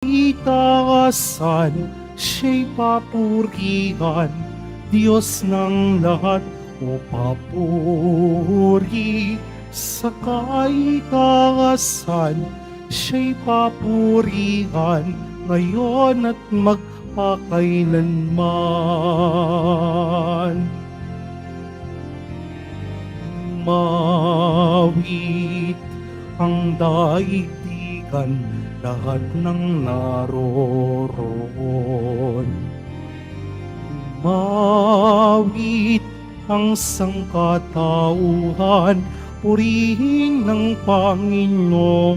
Itaasan, siya'y papurihan, Diyos ng lahat o papuri. Sa kaitaasan, siya'y papurihan, ngayon at magpakailanman. Mawit ang daigdigan, lahat ng naroroon. Mawit ang sangkatauhan, purihin ng Panginoon.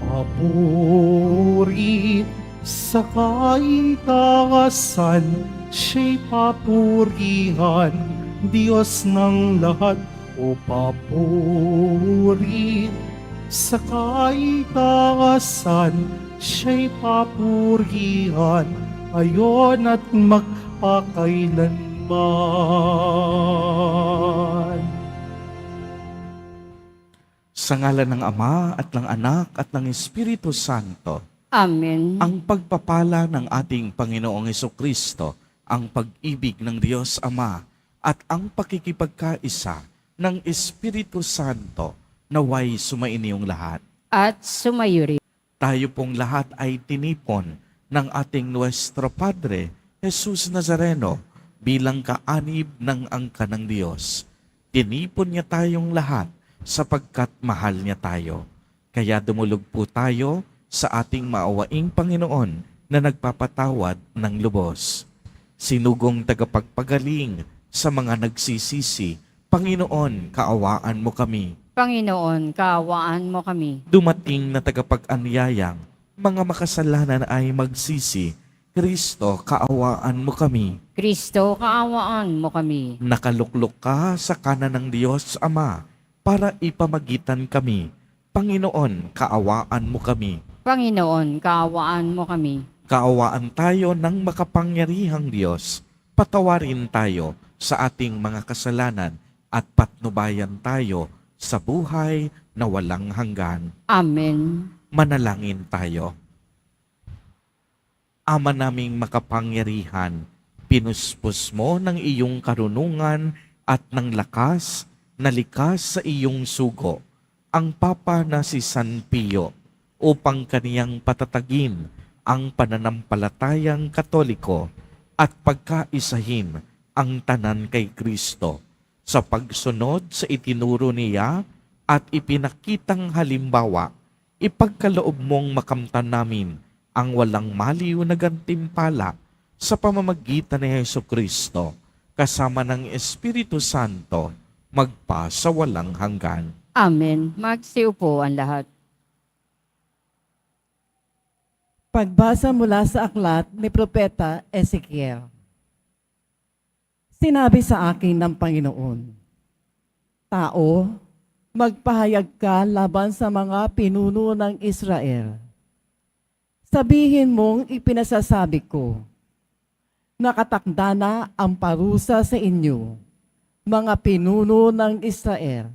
Papuri sa kaitaasan, siya'y papurihan, Diyos ng lahat o papuri. Sa kaitaasan, siya'y papurihan, ayon at magpakailanman. Sa ngalan ng Ama at ng Anak at ng Espiritu Santo. Amen. Ang pagpapala ng ating Panginoong Hesukristo, ang pag-ibig ng Diyos Ama, at ang pakikipagkaisa ng Espiritu Santo naway sumainiyong lahat. At sumayo rin. Tayo pong lahat ay tinipon ng ating Nuestro Padre, Jesus Nazareno, bilang kaanib ng angka ng Diyos. Tinipon niya tayong lahat sapagkat mahal niya tayo. Kaya dumulog po tayo sa ating maawaing Panginoon na nagpapatawad ng lubos. Sinugong tagapagpagaling sa mga nagsisisi, Panginoon, kaawaan mo kami. Panginoon, kaawaan mo kami. Dumating na tagapag-anyayang, mga makasalanan ay magsisi, Kristo, kaawaan mo kami. Kristo, kaawaan mo kami. Nakaluklok ka sa kanan ng Diyos Ama para ipamagitan kami. Panginoon, kaawaan mo kami. Panginoon, kaawaan mo kami. Kaawaan tayo ng makapangyarihang Diyos. Patawarin tayo sa ating mga kasalanan at patnubayan tayo sa buhay na walang hanggan. Amen. Manalangin tayo. Ama naming makapangyarihan, pinuspos mo ng iyong karunungan at ng lakas na likas sa iyong sugo ang Papa na si San Pio upang kaniyang patatagin ang pananampalatayang Katoliko at pagkaisahin ang tanan kay Kristo sa pagsunod sa itinuro niya at ipinakitang halimbawa. Ipagkaloob mong makamtan namin ang walang maliw na gantimpala sa pamamagitan ni Hesukristo kasama ng Espiritu Santo magpa sa walang hanggan. Amen. Magsiupo ang lahat. Pagbasa mula sa aklat ni Propeta Ezekiel. Sinabi sa akin ng Panginoon, Tao, magpahayag ka laban sa mga pinuno ng Israel. Sabihin mong ipinasasabi ko, nakatakda na ang parusa sa inyo, mga pinuno ng Israel.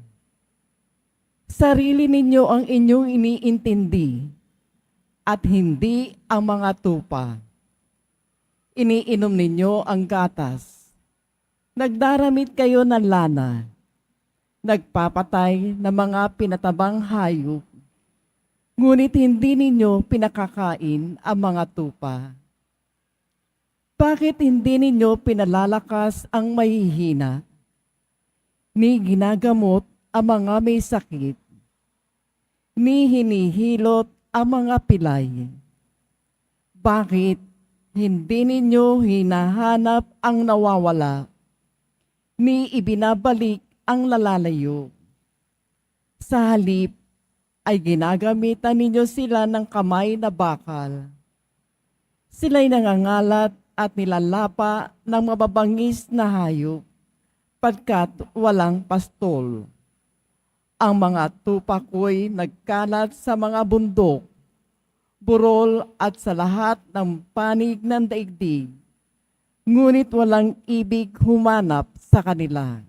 Sarili ninyo ang inyong iniintindi at hindi ang mga tupa. Iniinom ninyo ang gatas. Nagdaramit kayo ng lana. Nagpapatay ng mga pinatabang hayop. Ngunit hindi ninyo pinakakain ang mga tupa. Bakit hindi ninyo pinalalakas ang mahihina? Ni ginagamot ang mga may sakit. Ni hinihilot ang mga pilay. Bakit hindi ninyo hinahanap ang nawawala? Ni ibinabalik ang lalalayo. Sa halip ay ginagamitan ninyo sila ng kamay na bakal. Sila'y nangangalat at nilalapa ng mababangis na hayop, pagkat walang pastol. Ang mga tupa ko'y nagkalat sa mga bundok, burol at sa lahat ng panig ng daigdig, ngunit walang ibig humanap sa kanila.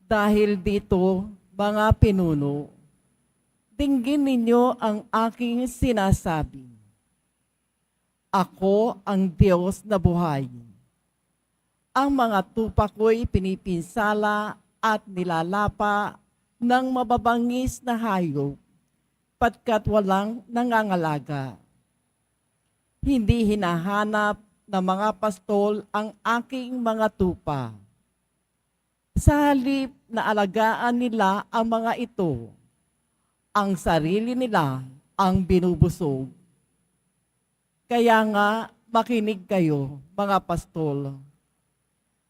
Dahil dito, mga pinuno, dinggin ninyo ang aking sinasabi. Ako ang Diyos na buhay. Ang mga tupa ko'y pinipinsala at nilalapa ng mababangis na hayop, patkat walang nangangalaga. Hindi hinahanap ng mga pastol ang aking mga tupa. Sa halip na alagaan nila ang mga ito, ang sarili nila ang binubusog. Kaya nga, makinig kayo, mga pastol.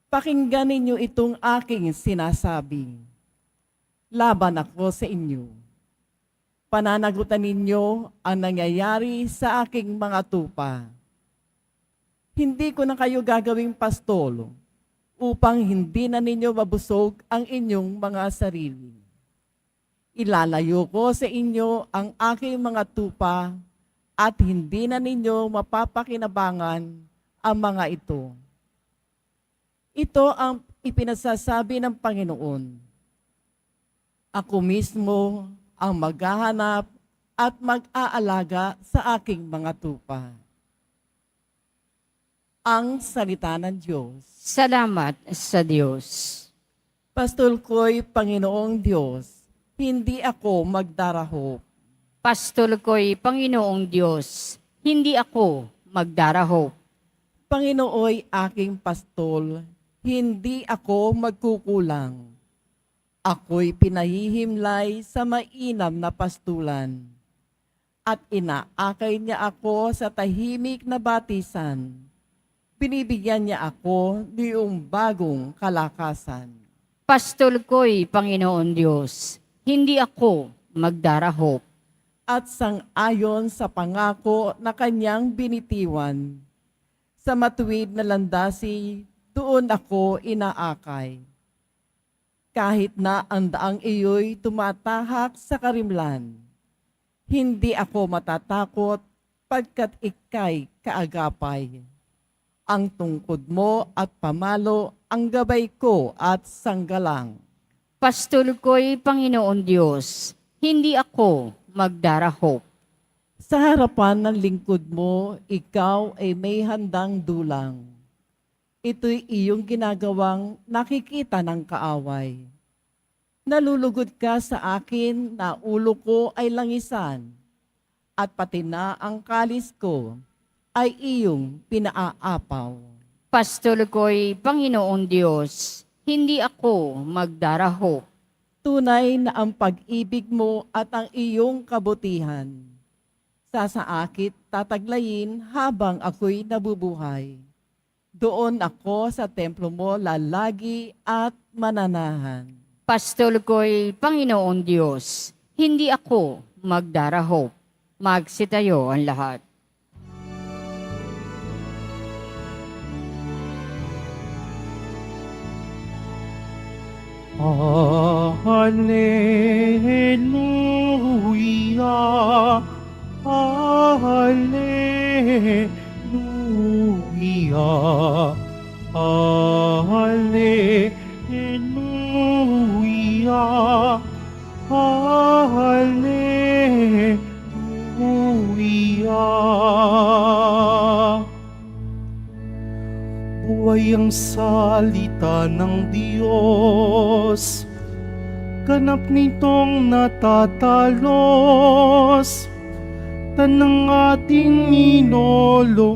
Pakinggan ninyo itong aking sinasabi. Laban ako sa inyo. Pananagutan ninyo ang nangyayari sa aking mga tupa. Hindi ko na kayo gagawing pastol upang hindi na ninyo mabusog ang inyong mga sarili. Ilalayo ko sa inyo ang aking mga tupa at hindi na ninyo mapapakinabangan ang mga ito. Ito ang ipinasasabi ng Panginoon. Ako mismo ang maghahanap at mag-aalaga sa aking mga tupa. Ang salita ng Diyos. Salamat sa Diyos. Pastol ko'y Panginoong Diyos, hindi ako magdarahop. Pastol ko'y Panginoong Diyos, hindi ako magdarahop. Panginooy aking pastol, hindi ako magkukulang. Ako'y pinahihimlay sa mainam na pastulan. At inaakay niya ako sa tahimik na batisan. Binibigyan niya ako niyong bagong kalakasan. Pastol ko'y Panginoon Diyos, hindi ako magdarahop. At sang-ayon sa pangako na kanyang binitiwan, sa matuwid na landasi, doon ako inaakay. Kahit na ang daang iyo'y tumatahak sa karimlan, hindi ako matatakot pagkat ika'y kaagapay. Ang tungkod mo at pamalo ang gabay ko at sanggalang. Pastol ko'y Panginoon Diyos, hindi ako magdarahop. Sa harapan ng lingkod mo, ikaw ay may handang dulang. Ito'y iyong ginagawang nakikita ng kaaway. Nalulugod ka sa akin na ulo ko ay langisan, at pati na ang kalis ko ay iyong pinaapaw. Pastol ko'y Panginoon Diyos, hindi ako magdarahop. Tunay na ang pag-ibig mo at ang iyong kabutihan. Sasaakit tataglayin habang ako'y nabubuhay. Doon ako sa templo mo lalagi at mananahan. Pastol ko'y Panginoon Diyos, hindi ako magdarahop. Magsitayo ang lahat. Hallelujah, Hallelujah, Hallelujah, Hallelujah. Buhay ang salita ng Diyos, ganap nitong natatalos, tanang ating inolob.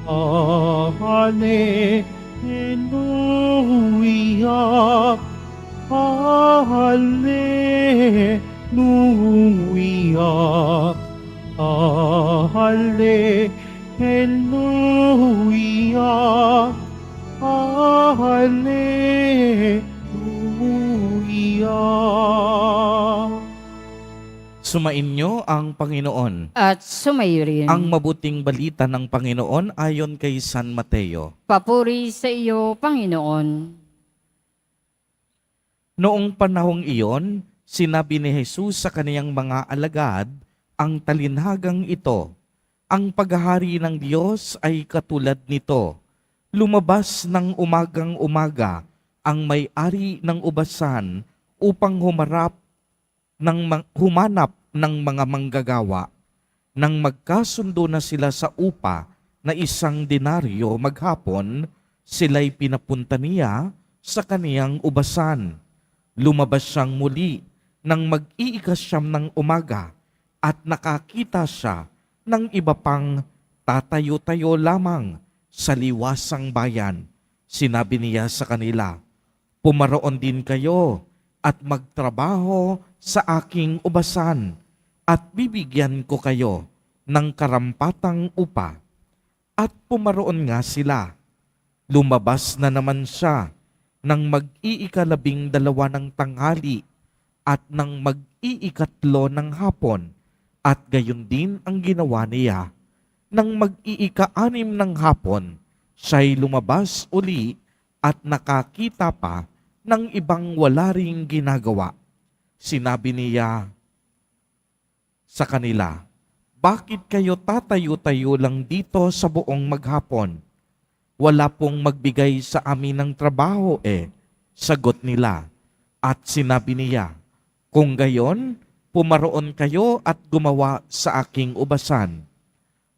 Hallelujah, Hallelujah, Hallelujah, Hallelujah. Sumainyo ang Panginoon. At sumayo rin. Ang mabuting balita ng Panginoon ayon kay San Mateo. Papuri sa iyo, Panginoon. Noong panahong iyon, sinabi ni Jesus sa kaniyang mga alagad ang talinhagang ito. Ang paghahari ng Diyos ay katulad nito. Lumabas ng umagang umaga ang may-ari ng ubasan upang humanap ng mga manggagawa. Nang magkasundo na sila sa upa na 1 denaryo maghapon, sila'y pinapunta niya sa kaniyang ubasan. Lumabas siyang muli nang mag-iikasyam ng umaga at nakakita siya ng iba pang tatayo-tayo lamang sa liwasang bayan. Sinabi niya sa kanila, "Pumaroon din kayo at magtrabaho sa aking ubasan at bibigyan ko kayo ng karampatang upa." At pumaroon nga sila. Lumabas na naman siya nang mag-iikalabing dalawa ng tanghali at nang mag-iikatlo ng hapon, at gayon din ang ginawa niya. Nang mag-iika-anim ng hapon, siya'y lumabas uli at nakakita pa ng ibang wala ring ginagawa. Sinabi niya sa kanila, "Bakit kayo tatayo-tayo lang dito sa buong maghapon? Wala pong magbigay sa amin ng trabaho eh." Sagot nila. At sinabi niya, "Kung gayon, pumaroon kayo at gumawa sa aking ubasan."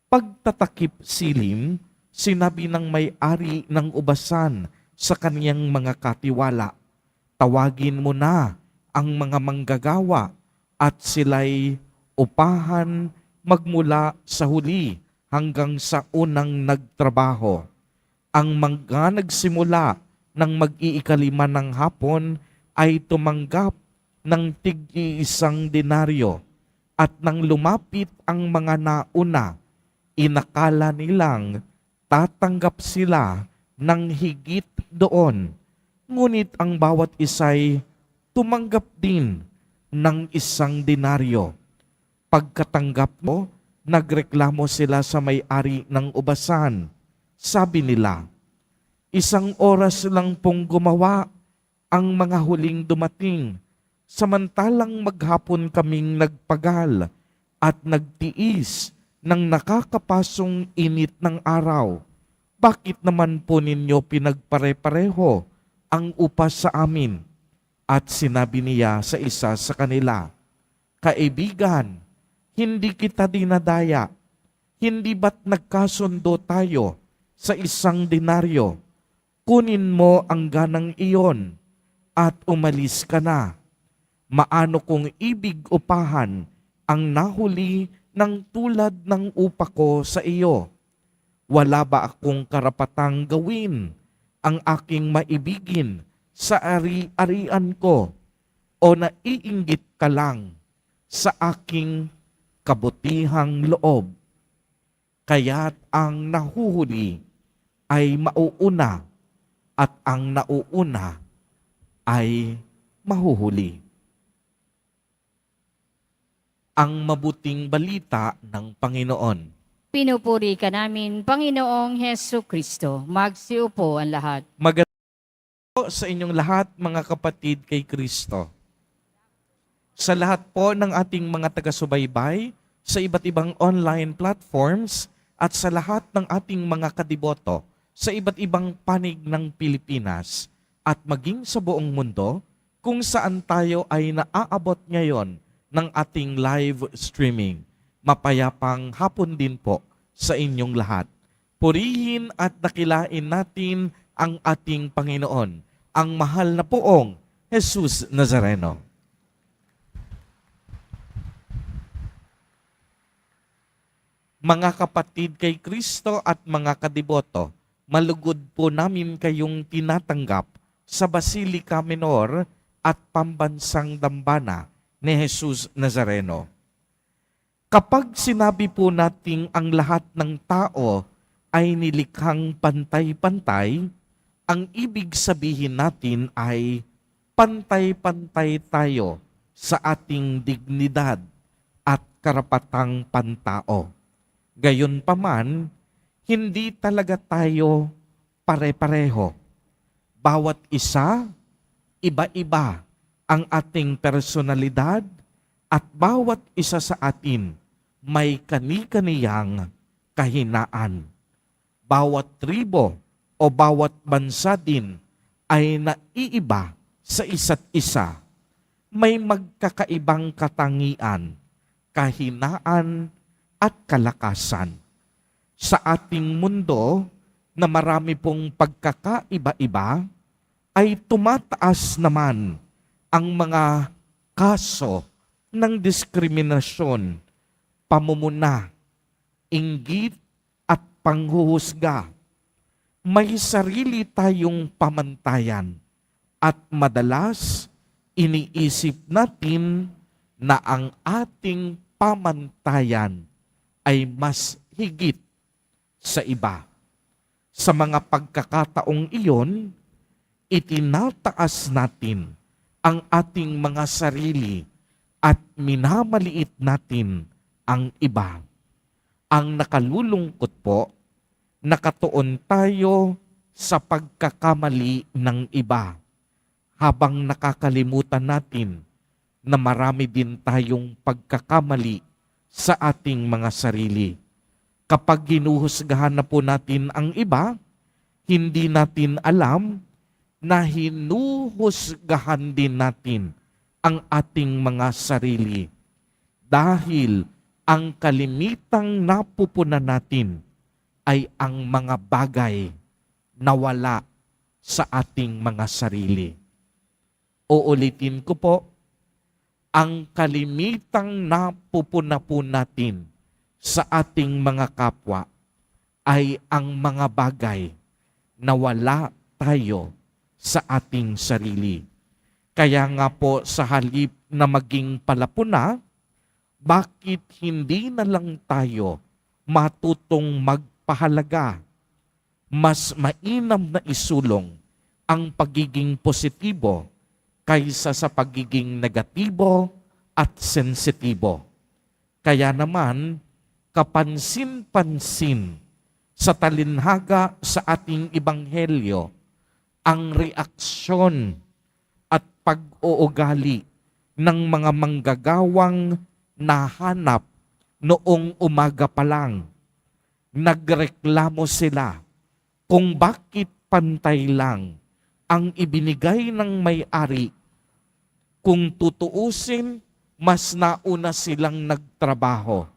Pagtatakip silim, sinabi ng may-ari ng ubasan sa kaniyang mga katiwala, "Tawagin mo na ang mga manggagawa at sila'y upahan magmula sa huli hanggang sa unang nagtrabaho. Ang mga nagsimula ng mag-iikalima ng hapon ay tumanggap ng tig-1 denaryo, at nang lumapit ang mga nauna, inakala nilang tatanggap sila ng higit doon. Ngunit ang bawat isa'y tumanggap din ng 1 denaryo. Pagkatanggap mo, nagreklamo sila sa may-ari ng ubasan. Sabi nila, 1 oras lang pong gumawa ang mga huling dumating, samantalang maghapon kaming nagpagal at nagtiis ng nakakapasong init ng araw. Bakit naman po ninyo pinagpare-pareho ang upa sa amin?" At sinabi niya sa isa sa kanila, "Kaibigan, hindi kita dinadaya. Hindi ba't nagkasundo tayo sa 1 denaryo? Kunin mo ang ganang iyon at umalis ka na. Maano kung ibig upahan ang nahuli ng tulad ng upa ko sa iyo? Wala ba akong karapatang gawin ang aking maibigin sa ari-arian ko, o naiinggit ka lang sa aking kabutihang loob? Kaya't ang nahuhuli ay mauuna at ang nauuna ay mahuhuli." Ang mabuting balita ng Panginoon. Pinupuri ka namin, Panginoong Hesu Kristo. Magsiupo ang lahat. Magandang po sa inyong lahat, mga kapatid kay Kristo. Sa lahat po ng ating mga taga-subaybay, sa iba't ibang online platforms, at sa lahat ng ating mga kadiboto, sa iba't ibang panig ng Pilipinas, at maging sa buong mundo, kung saan tayo ay naaabot ngayon ng ating live streaming. Mapayapang hapon din po sa inyong lahat. Purihin at dakilain natin ang ating Panginoon, ang mahal na poong Jesus Nazareno. Mga kapatid kay Kristo at mga kadiboto, malugod po namin kayong tinatanggap sa Basilica Minor at Pambansang Dambana ni Jesus Nazareno. Kapag sinabi po nating ang lahat ng tao ay nilikhang pantay-pantay, ang ibig sabihin natin ay pantay-pantay tayo sa ating dignidad at karapatang pantao. Gayunpaman, hindi talaga tayo pare-pareho. Bawat isa, iba-iba ang ating personalidad, at bawat isa sa atin may kani-kaniyang kahinaan. Bawat tribo o bawat bansa din ay naiiba sa isa't isa. May magkakaibang katangian, kahinaan at kalakasan. Sa ating mundo na marami pong pagkakaiba-iba, ay tumataas naman ang mga kaso ng diskriminasyon, pamumuna, inggit at panghuhusga. May sarili tayong pamantayan at madalas iniisip natin na ang ating pamantayan ay mas higit sa iba. Sa mga pagkakataong iyon, itinataas natin ang ating mga sarili at minamaliit natin ang iba. Ang nakalulungkot po, nakatuon tayo sa pagkakamali ng iba habang nakakalimutan natin na marami din tayong pagkakamali sa ating mga sarili. Kapag ginuhusgahan na po natin ang iba, hindi natin alam na hinuhusgahan din natin ang ating mga sarili. Dahil ang kalimitang napupunan natin ay ang mga bagay na wala sa ating mga sarili. Uulitin ko po, ang kalimitang napupuna po natin sa ating mga kapwa ay ang mga bagay na wala tayo sa ating sarili. Kaya nga po sa halip na maging palapuna, bakit hindi na lang tayo matutong magpahalaga? Mas mainam na isulong ang pagiging positibo kaysa sa pagiging negatibo at sensitibo. Kaya naman, kapansin-pansin sa talinhaga sa ating ebanghelyo ang reaksyon at pag-uugali ng mga manggagawang nahanap noong umaga pa lang. Nagreklamo sila kung bakit pantay lang ang ibinigay ng may-ari. Kung tutuusin, mas nauna silang nagtrabaho.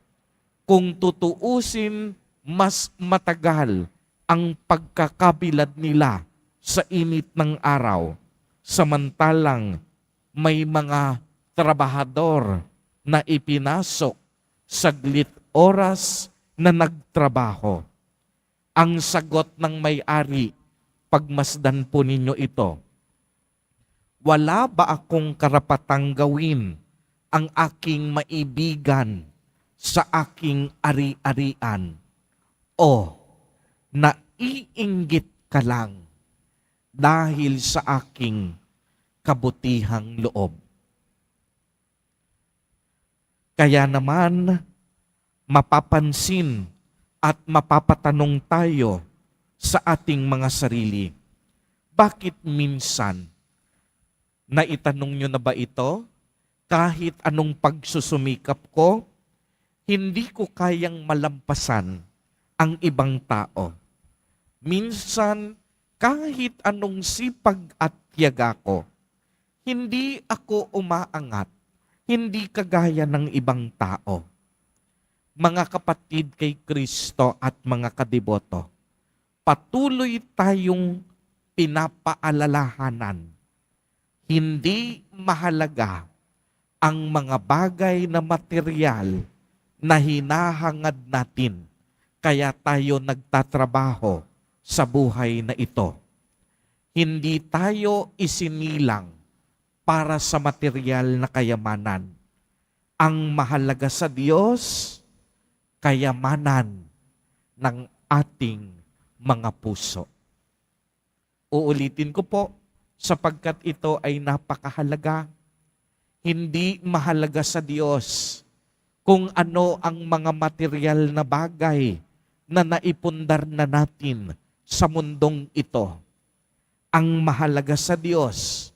Kung tutuusin, mas matagal ang pagkakabilad nila sa init ng araw. Samantalang may mga trabahador na ipinasok saglit oras na nagtrabaho. Ang sagot ng may-ari, pagmasdan po ninyo ito, wala ba akong karapatang gawin ang aking maibigan sa aking ari-arian? O naiinggit ka lang dahil sa aking kabutihang loob? Kaya naman, mapapansin at mapapatanong tayo sa ating mga sarili. Bakit minsan, naitanong nyo na ba ito? Kahit anong pagsusumikap ko, hindi ko kayang malampasan ang ibang tao. Minsan, kahit anong sipag at tiyaga ko, hindi ako umaangat, hindi kagaya ng ibang tao. Mga kapatid kay Kristo at mga kadeboto, patuloy tayong pinapaalalahanan. Hindi mahalaga ang mga bagay na material na hinahangad natin kaya tayo nagtatrabaho sa buhay na ito. Hindi tayo isinilang para sa material na kayamanan. Ang mahalaga sa Diyos, kayamanan ng ating mga puso. Uulitin ko po, sapagkat ito ay napakahalaga. Hindi mahalaga sa Diyos kung ano ang mga material na bagay na naipundar na natin sa mundong ito. Ang mahalaga sa Diyos,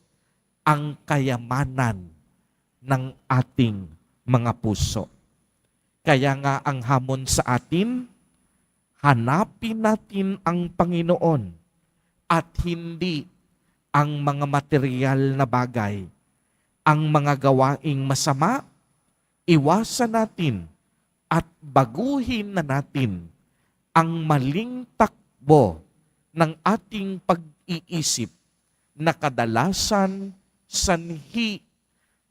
ang kayamanan ng ating mga puso. Kaya nga ang hamon sa atin, hanapin natin ang Panginoon at hindi ang mga material na bagay, ang mga gawaing masama, iwasan natin at baguhin na natin ang maling takbo ng ating pag-iisip na kadalasan sanhi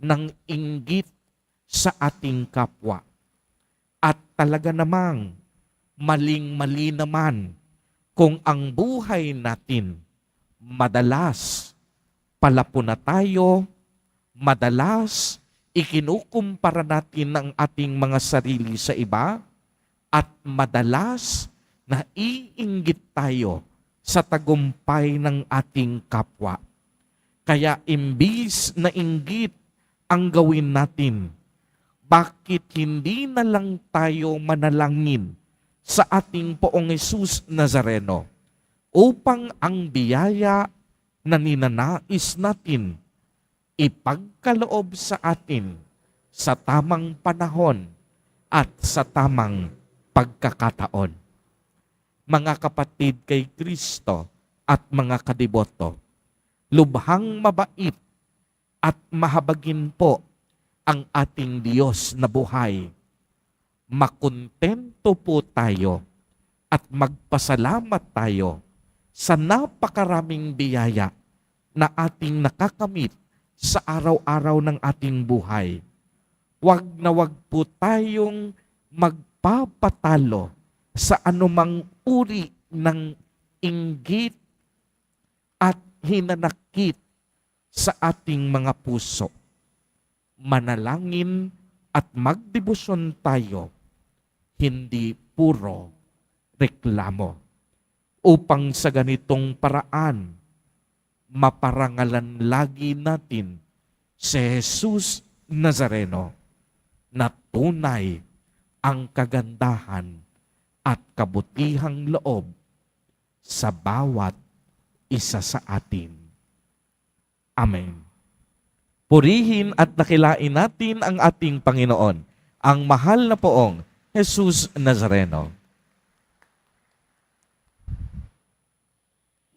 ng inggit sa ating kapwa. At talaga namang maling-mali naman kung ang buhay natin madalas palapo na tayo, madalas ikinukumpara natin ang ating mga sarili sa iba, at madalas naiinggit tayo sa tagumpay ng ating kapwa. Kaya imbis na inggit ang gawin natin, bakit hindi na lang tayo manalangin sa ating Poong Jesus Nazareno upang ang biyaya na ninanais natin ipagkaloob sa atin sa tamang panahon at sa tamang pagkakataon. Mga kapatid kay Kristo at mga kadiboto, lubhang mabait at mahabagin po ang ating Diyos na buhay. Makontento po tayo at magpasalamat tayo sa napakaraming biyaya na ating nakakamit sa araw-araw ng ating buhay. Wag na wag po tayong magpapatalo sa anumang uri ng inggit at hinanakit sa ating mga puso. Manalangin at magdebosyon tayo, hindi puro reklamo. Upang sa ganitong paraan, maparangalan lagi natin si Jesus Nazareno na tunay ang kagandahan at kabutihang loob sa bawat isa sa atin. Amen. Purihin at dakilain natin ang ating Panginoon, ang mahal na Poong Jesus Nazareno.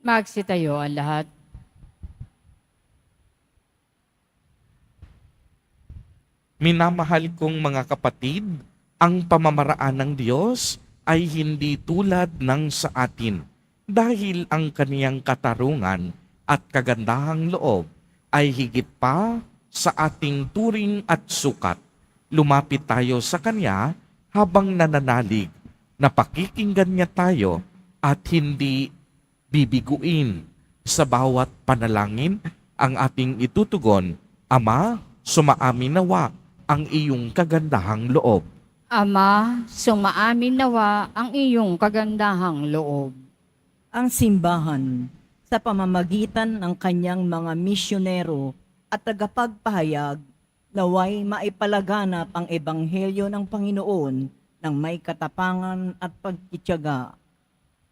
Magsitayo ang lahat. Minamahal kong mga kapatid, ang pamamaraan ng Diyos ay hindi tulad ng sa atin dahil ang kaniyang katarungan at kagandahang loob ay higit pa sa ating turing at sukat. Lumapit tayo sa Kanya habang nananalig na pakikinggan niya tayo at hindi bibiguin. Sa bawat panalangin ang ating itutugon, Ama, sumaamin nawa ang iyong kagandahang loob. Ama, sumaamin nawa ang iyong kagandahang loob. Ang simbahan sa pamamagitan ng kanyang mga misyonero at tagapagpahayag naway maipalaganap ang ebanghelyo ng Panginoon ng may katapangan at pagtitiyaga.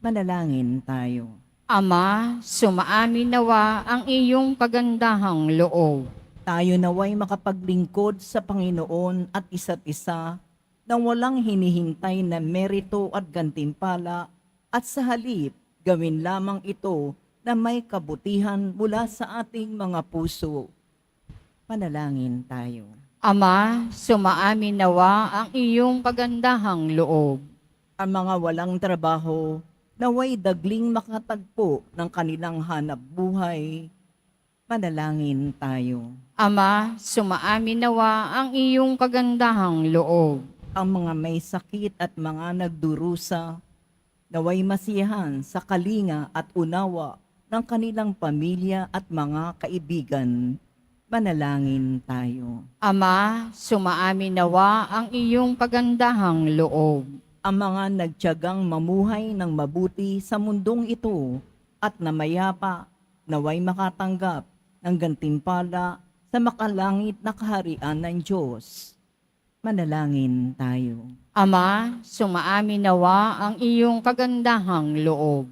Manalangin tayo. Ama, sumaamin nawa ang iyong kagandahang loob. Tayo naway makapaglingkod sa Panginoon at isa't isa nang walang hinihintay na merito at gantimpala, at sa halip gawin lamang ito na may kabutihan mula sa ating mga puso. Panalangin tayo. Ama, sumaamin nawa ang iyong kagandahang loob. Ang mga walang trabaho naway dagling makatagpo ng kanilang hanap buhay. Panalangin tayo. Ama, sumaamin nawa ang iyong kagandahang loob. Ang mga may sakit at mga nagdurusa naway masiyahan sa kalinga at unawa ng kanilang pamilya at mga kaibigan. Manalangin tayo. Ama, sumaamin nawa ang iyong kagandahang loob. Ang mga nagtiyagang mamuhay ng mabuti sa mundong ito at namayapa naway makatanggap ng gantimpala sa makalangit na kaharian ng Diyos. Manalangin tayo. Ama, sumaamin nawa ang iyong kagandahang loob.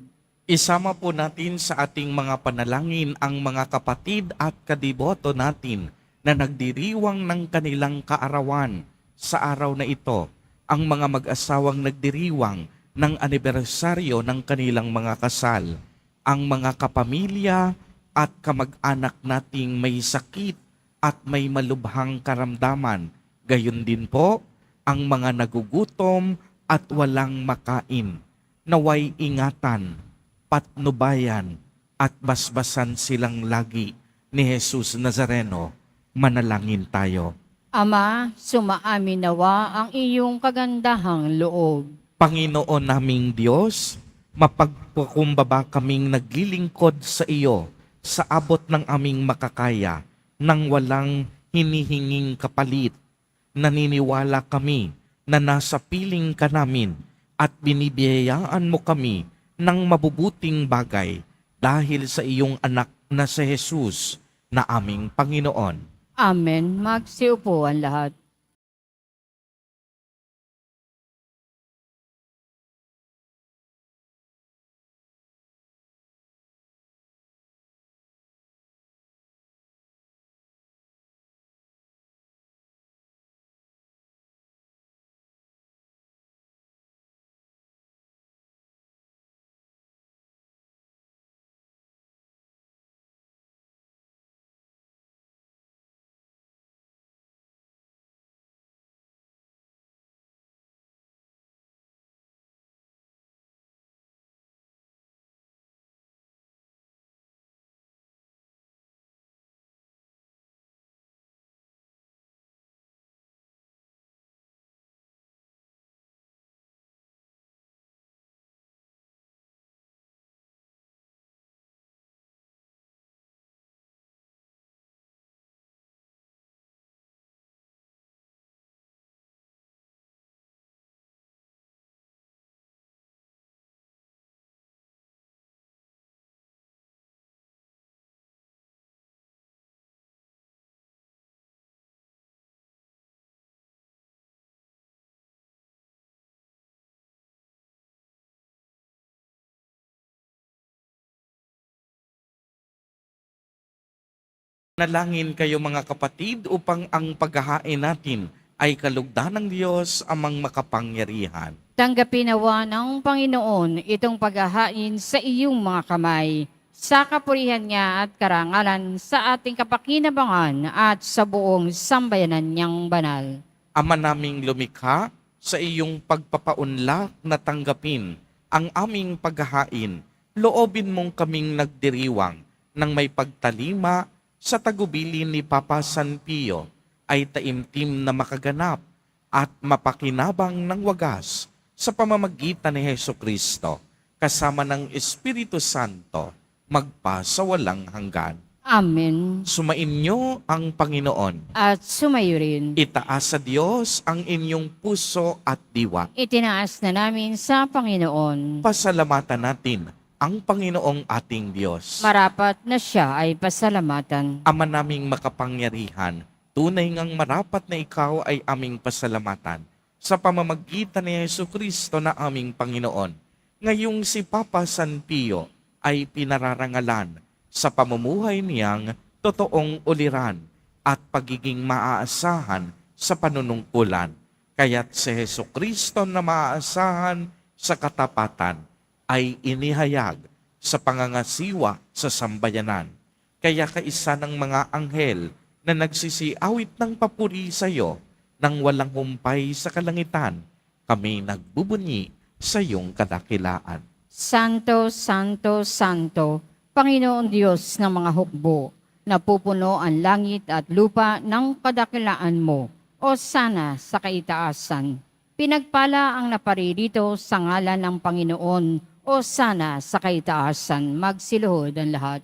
Isama po natin sa ating mga panalangin ang mga kapatid at kadiboto natin na nagdiriwang ng kanilang kaarawan sa araw na ito. Ang mga mag-asawang nagdiriwang ng anibersaryo ng kanilang mga kasal. Ang mga kapamilya at kamag-anak nating may sakit at may malubhang karamdaman. Gayon din po ang mga nagugutom at walang makain. Naway ingatan, patnubayan, at basbasan silang lagi ni Jesus Nazareno. Manalangin tayo. Ama, sumaamin nawa ang iyong kagandahang loob. Panginoon naming Diyos, mapagpakumbaba kaming naglilingkod sa iyo sa abot ng aming makakaya nang walang hinihinging kapalit. Naniniwala kami na nasa piling ka namin at binibiyayaan mo kami ng mabubuting bagay dahil sa iyong anak na si Jesus na aming Panginoon. Amen. Magsiupo ang lahat. Nalangin kayo mga kapatid upang ang paghahain natin ay kalugdan ng Diyos amang makapangyarihan. Tanggapin nawa ng Panginoon itong paghahain sa iyong mga kamay, sa kapurihan niya at karangalan sa ating kapakinabangan at sa buong sambayanan niyang banal. Ama naming lumikha, sa iyong pagpapaunlak na tanggapin ang aming paghahain, loobin mong kaming nagdiriwang ng may pagtalima sa tagubilin ni Papa San Pio ay taimtim na makaganap at mapakinabang ng wagas sa pamamagitan ni Heso Kristo kasama ng Espiritu Santo magpa sa walang hanggan. Amen. Sumainyo ang Panginoon. At sumayo rin. Itaas sa Diyos ang inyong puso at diwa. Itinaas na namin sa Panginoon. Pasalamatan natin ang Panginoong ating Diyos. Marapat na siya ay pasalamatan. Ama naming makapangyarihan, tunay ngang marapat na ikaw ay aming pasalamatan sa pamamagitan ni Yesu Kristo na aming Panginoon. Ngayong si Papa San Pio ay pinararangalan sa pamumuhay niyang totoong uliran at pagiging maaasahan sa panunungkulan. Kaya't si Heso Kristo na maaasahan sa katapatan ay inihayag sa pangangasiwa sa sambayanan. Kaya kaisa ng mga anghel na nagsisiawit ng papuri sa iyo nang walang humpay sa kalangitan, kami nagbubunyi sa iyong kadakilaan. Santo, Santo, Santo, Panginoon Diyos ng mga hukbo, napupuno ang langit at lupa ng kadakilaan mo, o sana sa kaitaasan. Pinagpala ang naparirito sa ngalan ng Panginoon, o sana sa kaitaasan. Magsiluhod ang lahat.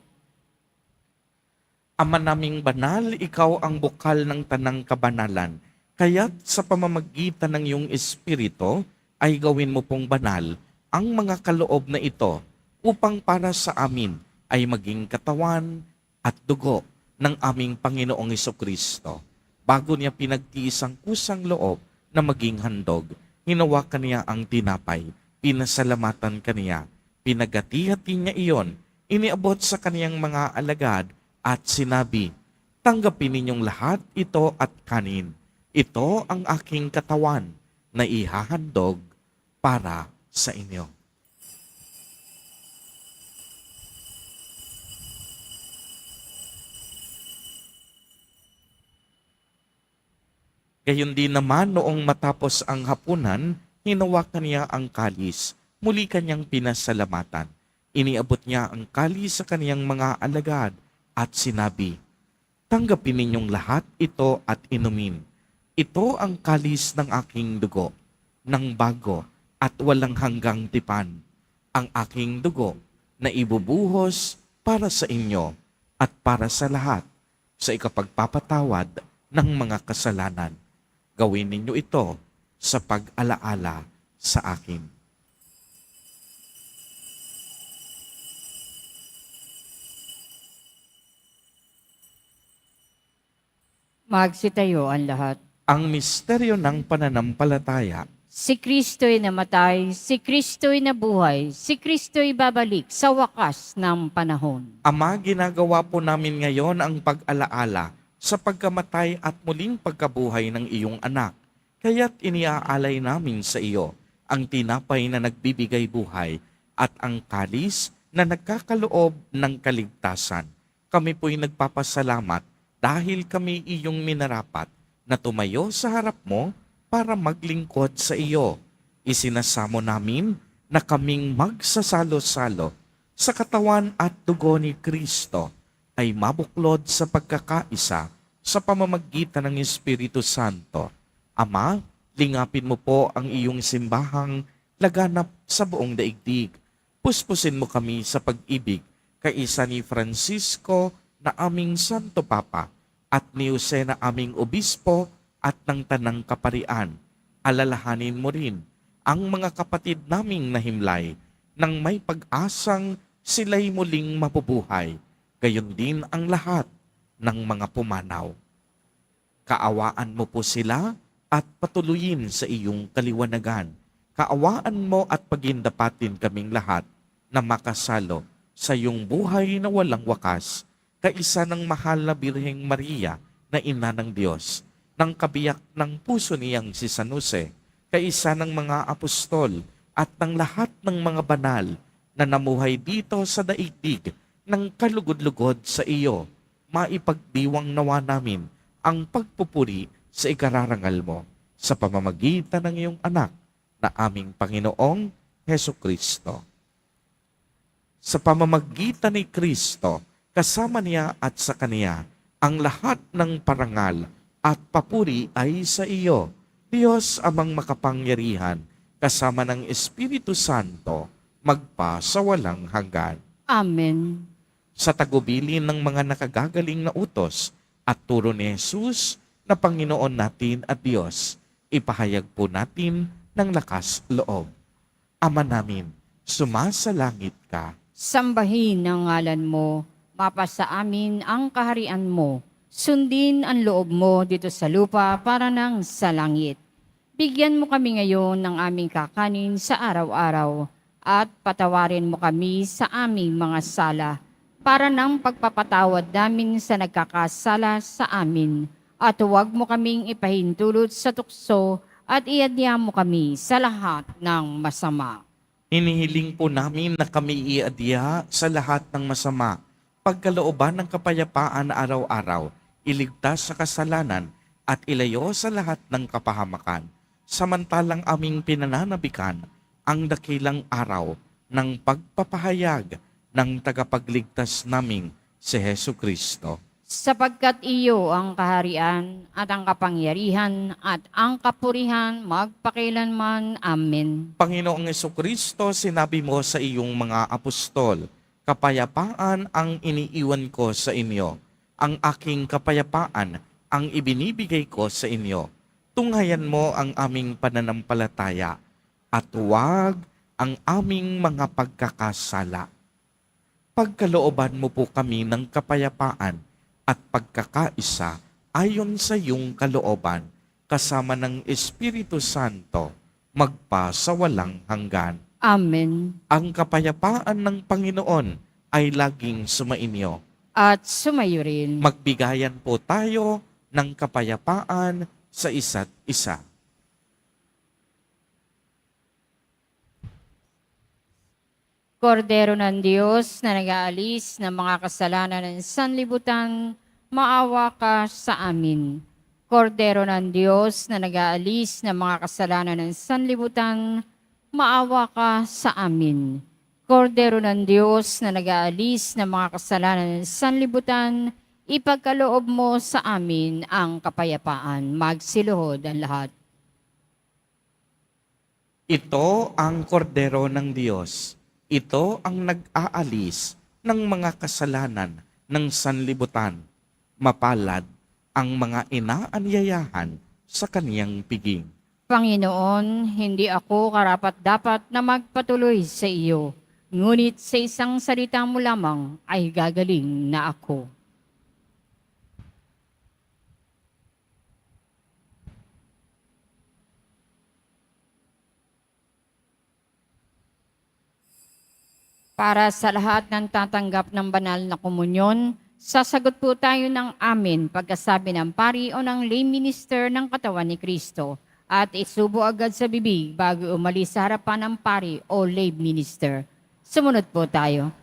Ama naming banal, ikaw ang bukal ng tanang kabanalan. Kaya't sa pamamagitan ng iyong Espiritu, ay gawin mo pong banal ang mga kaloob na ito upang para sa amin ay maging katawan at dugo ng aming Panginoong Hesukristo. Bago niya pinagtiis ang kusang loob na maging handog, hinawakan niya ang tinapay, pinasalamatan kaniya, pinagati-hati niya iyon, iniabot sa kaniyang mga alagad at sinabi, tanggapin ninyong lahat ito at kanin. Ito ang aking katawan na ihahandog para sa inyo. Gayon din naman noong matapos ang hapunan, hinawakan niya ang kalis, muli kanyang pinasalamatan. Iniabot niya ang kalis sa kaniyang mga alagad at sinabi, "Tanggapin ninyong lahat ito at inumin. Ito ang kalis ng aking dugo, ng bago at walang hanggang tipan. Ang aking dugo na ibubuhos para sa inyo at para sa lahat sa ikapagpapatawad ng mga kasalanan. Gawin ninyo ito sa pag-alaala sa akin." Magsitayo ang lahat. Ang misteryo ng pananampalataya. Si Kristo'y namatay, si Kristo'y nabuhay, si Kristo'y babalik sa wakas ng panahon. Ama, ginagawa po namin ngayon ang pag-alaala sa pagkamatay at muling pagkabuhay ng iyong anak. Kaya't iniaalay namin sa iyo ang tinapay na nagbibigay buhay at ang kalis na nagkakaloob ng kaligtasan. Kami po'y nagpapasalamat dahil kami iyong minarapat na tumayo sa harap mo para maglingkod sa iyo. Isinasamo namin na kaming magsasalo-salo sa katawan at dugo ni Kristo ay mabuklod sa pagkakaisa sa pamamagitan ng Espiritu Santo. Ama, lingapin mo po ang iyong simbahang laganap sa buong daigdig. Puspusin mo kami sa pag-ibig kaisa ni Francisco na aming Santo Papa at ni Jose na aming Obispo at ng Tanang Kaparian. Alalahanin mo rin ang mga kapatid naming nahimlay nang may pag-asang sila'y muling mabubuhay. Gayon din ang lahat ng mga pumanaw. Kaawaan mo po sila at patuloyin sa iyong kaliwanagan. Kaawaan mo at pagindapatin kaming lahat na makasalo sa iyong buhay na walang wakas, kaisa ng mahal na Birheng Maria na Ina ng Diyos, ng kabiyak ng puso niyang si San Jose, kaisa ng mga apostol at ng lahat ng mga banal na namuhay dito sa daigdig ng kalugod-lugod sa iyo, maipagdiwang nawa namin ang pagpupuri sa ikararangal mo sa pamamagitan ng iyong anak na aming Panginoong Hesukristo. Sa pamamagitan ni Kristo, kasama niya at sa Kaniya, ang lahat ng parangal at papuri ay sa iyo, Diyos amang makapangyarihan, kasama ng Espiritu Santo, magpa sa walang hanggan. Amen. Sa tagubilin ng mga nakagagaling na utos at turo ni Jesus na Panginoon natin at Diyos, ipahayag po natin ng lakas loob. Ama namin, sumasalangit ka. Sambahin ang ngalan mo, mapasa amin ang kaharian mo. Sundin ang loob mo dito sa lupa para nang sa langit. Bigyan mo kami ngayon ng aming kakanin sa araw-araw at patawarin mo kami sa aming mga sala para nang pagpapatawad namin sa nagkakasala sa amin. At huwag mo kaming ipahintulot sa tukso at iadya mo kami sa lahat ng masama. Hinihiling po namin na kami iadya sa lahat ng masama, pagkalooban ng kapayapaan na araw-araw, iligtas sa kasalanan at ilayo sa lahat ng kapahamakan. Samantalang aming pinananabikan ang dakilang araw ng pagpapahayag ng tagapagligtas naming si Hesu Kristo. Sapagkat iyo ang kaharian at ang kapangyarihan at ang kapurihan magpakilanman. Amen. Panginoong Jesucristo, sinabi mo sa iyong mga apostol, kapayapaan ang iniiwan ko sa inyo. Ang aking kapayapaan ang ibinibigay ko sa inyo. Tunghayan mo ang aming pananampalataya at huwag ang aming mga pagkakasala. Pagkalooban mo po kami ng kapayapaan at pagkakaisa ayon sa iyong kalooban, kasama ng Espiritu Santo, magpa sa walang hanggan. Amen. Ang kapayapaan ng Panginoon ay laging sumainyo. At sumayo rin. Magbigayan po tayo ng kapayapaan sa isa't isa. Kordero ng Diyos na nag-aalis ng mga kasalanan ng sanlibutan, maawa ka sa amin. Kordero ng Diyos na nag-aalis ng mga kasalanan ng sanlibutan, maawa ka sa amin. Kordero ng Diyos na nag-aalis ng mga kasalanan ng sanlibutan, ipagkaloob mo sa amin ang kapayapaan. Magsiluhod ang lahat. Ito ang kordero ng Diyos. Ito ang nag-aalis ng mga kasalanan ng sanlibutan. Mapalad ang mga inaanyayahan sa kaniyang piging. Panginoon, hindi ako karapat-dapat na magpatuloy sa iyo, ngunit sa isang salita mo lamang ay gagaling na ako. Para sa lahat ng tatanggap ng banal na komunyon, sasagot po tayo ng amen pagkasabi ng pari o ng lay minister ng katawan ni Kristo at isubo agad sa bibig bago umalis sa harapan ng pari o lay minister. Sumunod po tayo.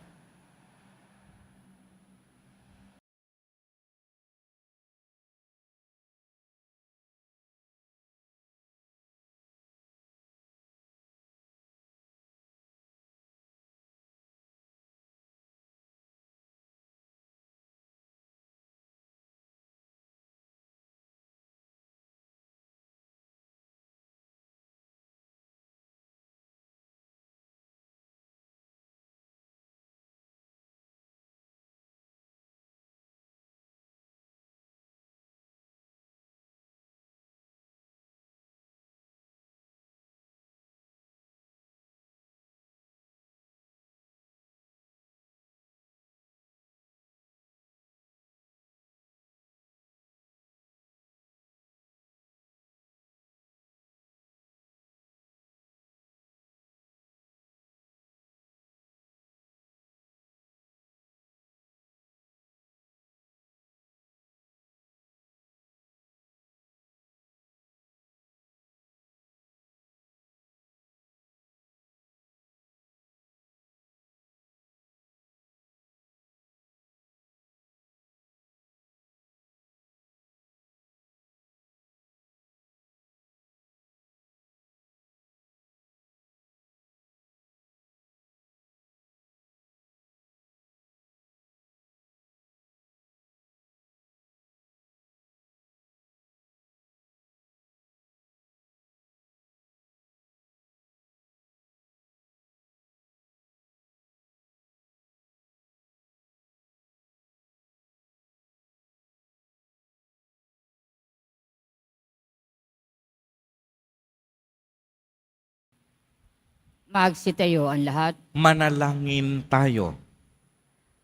Magsitayo ang lahat. Manalangin tayo.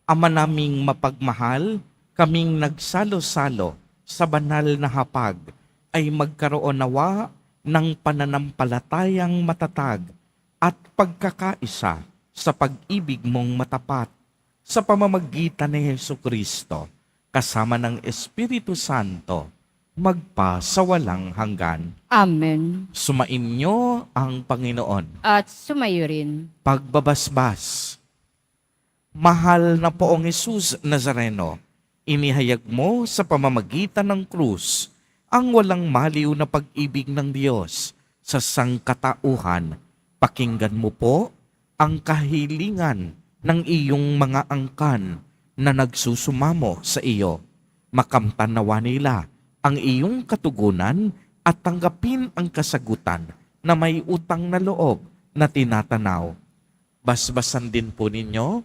Ama naming mapagmahal, kaming nagsalo-salo sa banal na hapag ay magkaroon nawa ng pananampalatayang matatag at pagkakaisa sa pag-ibig mong matapat sa pamamagitan ni Jesucristo kasama ng Espiritu Santo magpa sa walang hanggan. Amen. Sumainyo ang Panginoon. At sumayo rin. Pagbabasbas. Mahal na Poong Jesus Nazareno, inihayag mo sa pamamagitan ng krus ang walang maliw na pag-ibig ng Diyos sa sangkatauhan. Pakinggan mo po ang kahilingan ng iyong mga angkan na nagsusumamo sa iyo. Makamtan nawa nila ang iyong katugunan at tanggapin ang kasagutan na may utang na loob na tinatanaw. Basbasan din po ninyo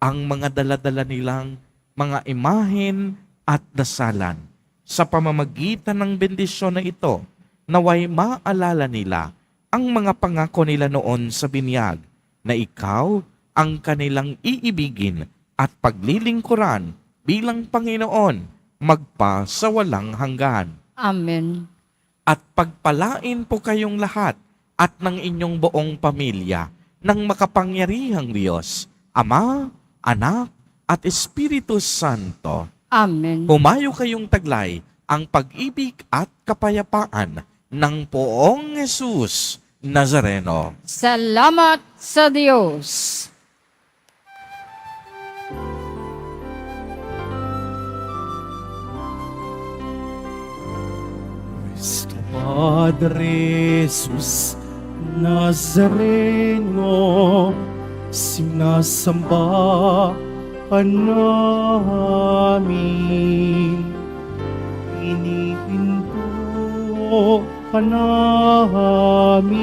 ang mga daladala nilang mga imahen at dasalan. Sa pamamagitan ng bendisyon na ito, naway maalala nila ang mga pangako nila noon sa binyag na ikaw ang kanilang iibigin at paglilingkuran bilang Panginoon magpa sa walang hanggan. Amen. At pagpalain po kayong lahat at ng inyong buong pamilya ng makapangyarihang Diyos, Ama, Anak, at Espiritu Santo. Amen. Humayo kayong taglay ang pag-ibig at kapayapaan ng Poong Jesus Nazareno. Salamat sa Diyos. Nuestro Padre Jesus Nazareno, sinasamba ka namin. Inihinto ka namin.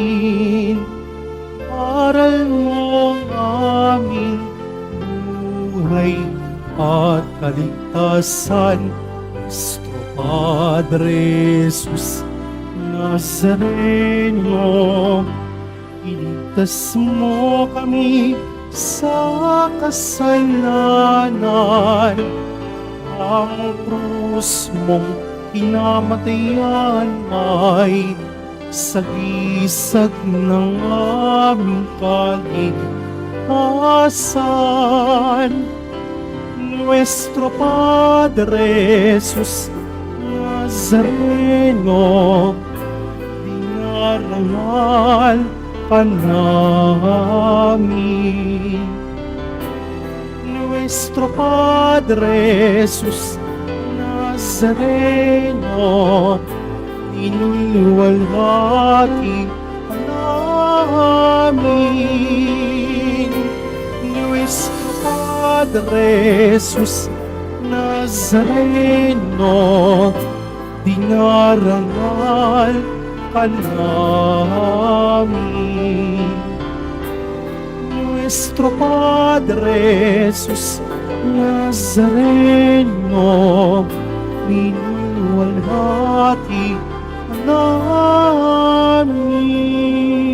Aral mo ang aming buhay at kaligtasan. Nuestro Padre Jesus Nazareno, iligtas mo kami sa kasalanan. Ang krus mong kinamatayan ay sagisag ng aming kaligtasan. Nuestro Padre Jesus Nazareno, dinarangal ka namin. Nuestro Padre Jesus Nazareno, inuluwalhati ka namin. Nuestro Padre Jesus Nazareno, dinarangal ka namin. Nuestro Padre Jesus Nazareno, minuluwalhati ka namin.